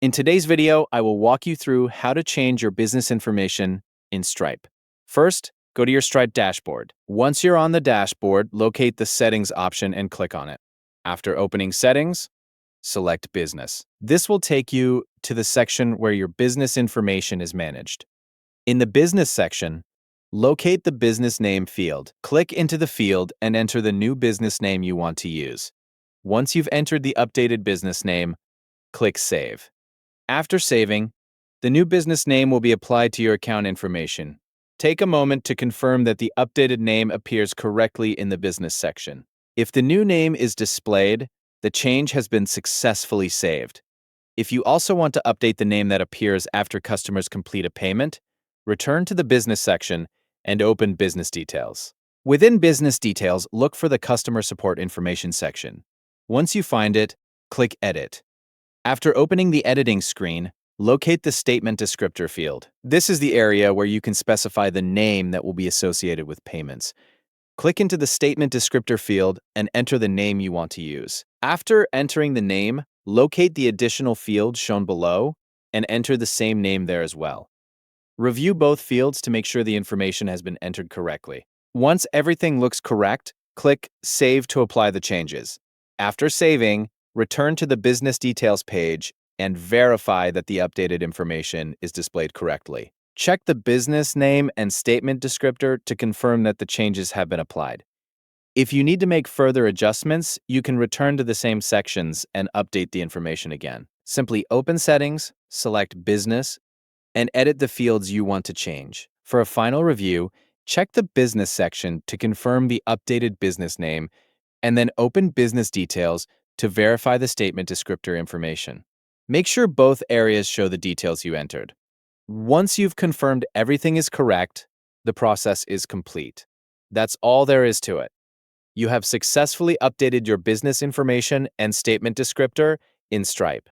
In today's video, I will walk you through how to change your business information in Stripe. First, go to your Stripe dashboard. Once you're on the dashboard, locate the Settings option and click on it. After opening Settings, select Business. This will take you to the section where your business information is managed. In the Business section, locate the business name field. Click into the field and enter the new business name you want to use. Once you've entered the updated business name, click Save. After saving, the new business name will be applied to your account information. Take a moment to confirm that the updated name appears correctly in the business section. If the new name is displayed, the change has been successfully saved. If you also want to update the name that appears after customers complete a payment, return to the business section and open Business Details. Within Business Details, look for the Customer Support Information section. Once you find it, click Edit. After opening the editing screen, locate the Statement Descriptor field. This is the area where you can specify the name that will be associated with payments. Click into the Statement Descriptor field and enter the name you want to use. After entering the name, locate the additional fields shown below and enter the same name there as well. Review both fields to make sure the information has been entered correctly. Once everything looks correct, click Save to apply the changes. After saving, return to the Business Details page and verify that the updated information is displayed correctly. Check the business name and statement descriptor to confirm that the changes have been applied. If you need to make further adjustments, you can return to the same sections and update the information again. Simply open Settings, select Business, and edit the fields you want to change. For a final review, check the Business section to confirm the updated business name, and then open Business Details to verify the statement descriptor information. Make sure both areas show the details you entered. Once you've confirmed everything is correct, the process is complete. That's all there is to it. You have successfully updated your business information and statement descriptor in Stripe.